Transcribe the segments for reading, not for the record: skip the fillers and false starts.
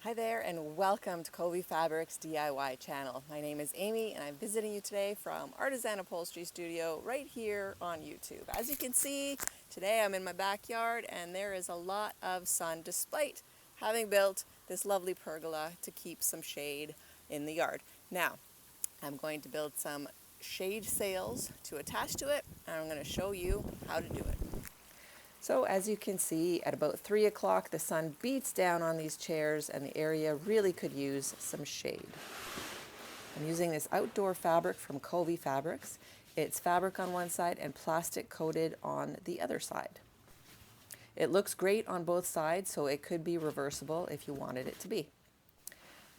Hi there and welcome to Covey Fabrics DIY channel. My name is Amy and I'm visiting you today from Artisan Upholstery Studio right here on YouTube. As you can see, today I'm in my backyard and there is a lot of sun despite having built this lovely pergola to keep some shade in the yard. Now, I'm going to build some shade sails to attach to it and I'm going to show you how to do it. So as you can see, at about 3 o'clock, the sun beats down on these chairs and the area really could use some shade. I'm using this outdoor fabric from Covey Fabrics. It's fabric on one side and plastic coated on the other side. It looks great on both sides, so it could be reversible if you wanted it to be.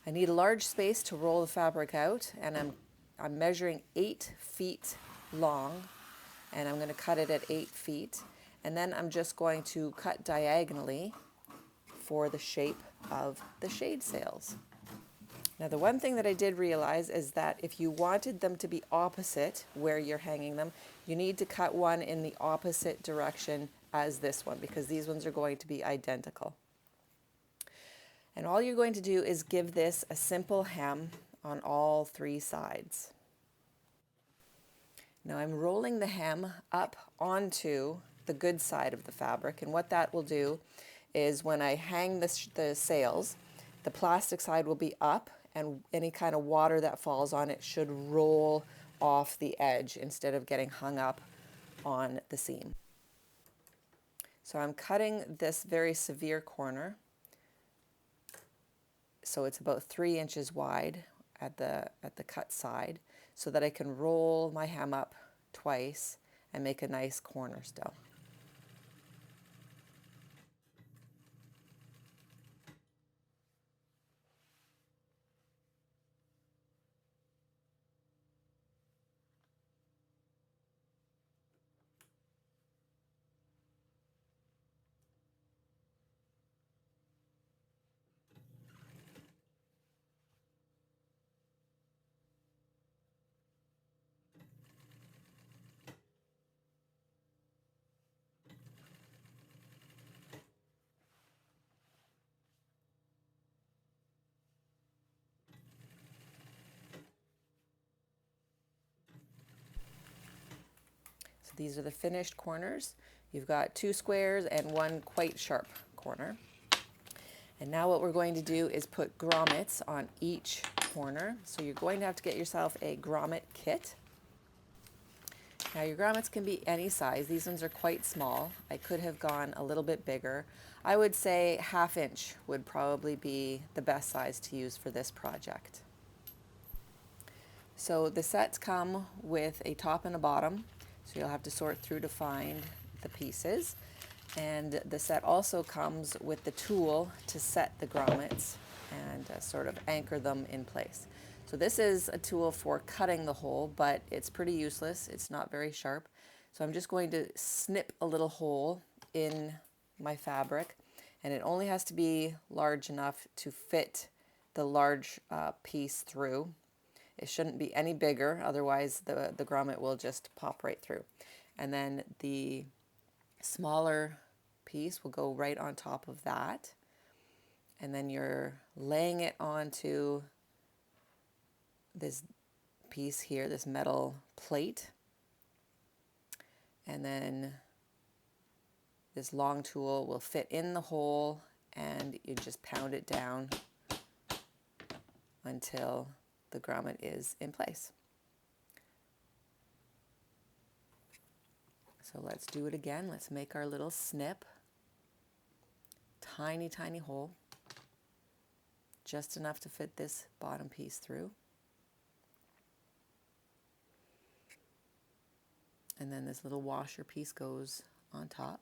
I need a large space to roll the fabric out, and I'm measuring 8 feet long, and I'm going to cut it at 8 feet. And then I'm just going to cut diagonally for the shape of the shade sails. Now the one thing that I did realize is that if you wanted them to be opposite where you're hanging them, you need to cut one in the opposite direction as this one because these ones are going to be identical. And all you're going to do is give this a simple hem on all 3 sides. Now I'm rolling the hem up onto the good side of the fabric, and what that will do is when I hang the sails, the plastic side will be up and any kind of water that falls on it should roll off the edge instead of getting hung up on the seam. So I'm cutting this very severe corner, so it's about 3 inches wide at the cut side, so that I can roll my hem up twice and make a nice corner still. So these are the finished corners. You've got 2 squares and 1 quite sharp corner. And now what we're going to do is put grommets on each corner. So you're going to have to get yourself a grommet kit. Now your grommets can be any size. These ones are quite small. I could have gone a little bit bigger. I would say 1/2 inch would probably be the best size to use for this project. So the sets come with a top and a bottom. So you'll have to sort through to find the pieces. And the set also comes with the tool to set the grommets and sort of anchor them in place. So this is a tool for cutting the hole, but it's pretty useless. It's not very sharp. So I'm just going to snip a little hole in my fabric, and it only has to be large enough to fit the large piece through. It shouldn't be any bigger, otherwise the grommet will just pop right through. And then the smaller piece will go right on top of that. And then you're laying it onto this piece here, this metal plate. And then this long tool will fit in the hole and you just pound it down until the grommet is in place. So let's do it again. Let's make our little snip. Tiny, tiny hole. Just enough to fit this bottom piece through. And then this little washer piece goes on top.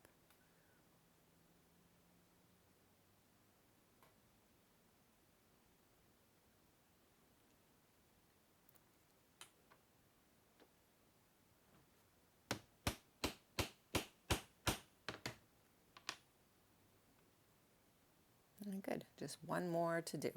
And good, just one more to do.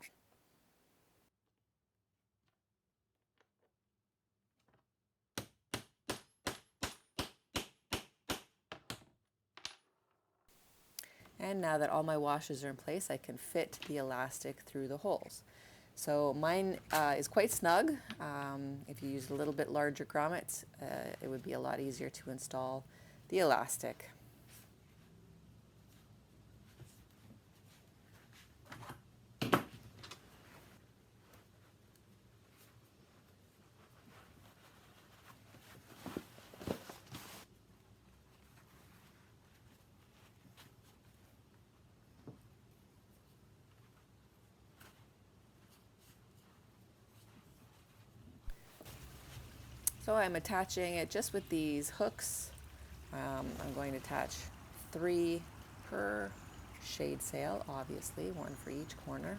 And now that all my washes are in place, I can fit the elastic through the holes. So mine is quite snug. If you used a little bit larger grommets, it would be a lot easier to install the elastic. So I'm attaching it just with these hooks. I'm going to attach 3 per shade sail, obviously, 1 for each corner.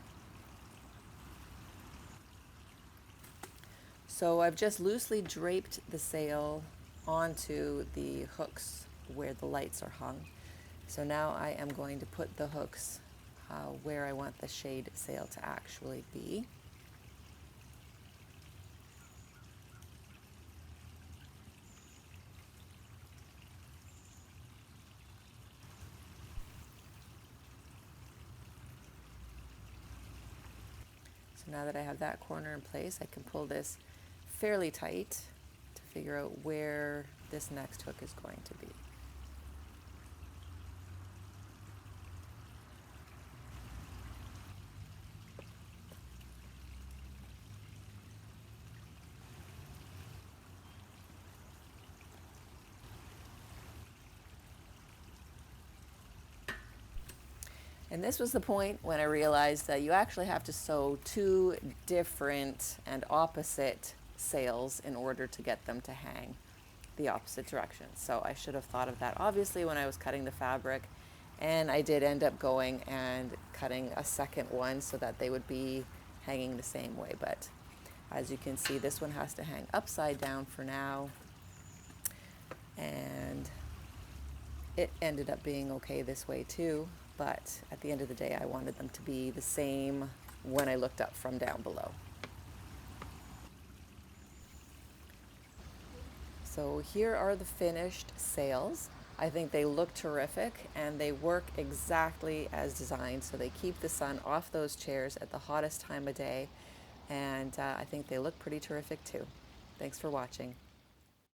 So I've just loosely draped the sail onto the hooks where the lights are hung. So now I am going to put the hooks where I want the shade sail to actually be. So now that I have that corner in place, I can pull this fairly tight to figure out where this next hook is going to be. And this was the point when I realized that you actually have to sew 2 different and opposite sails in order to get them to hang the opposite direction. So I should have thought of that obviously when I was cutting the fabric, and I did end up going and cutting a second one so that they would be hanging the same way. But as you can see, this one has to hang upside down for now, and it ended up being okay this way too. But at the end of the day, I wanted them to be the same when I looked up from down below. So here are the finished sails. I think they look terrific and they work exactly as designed. So they keep the sun off those chairs at the hottest time of day. And I think they look pretty terrific too. Thanks for watching.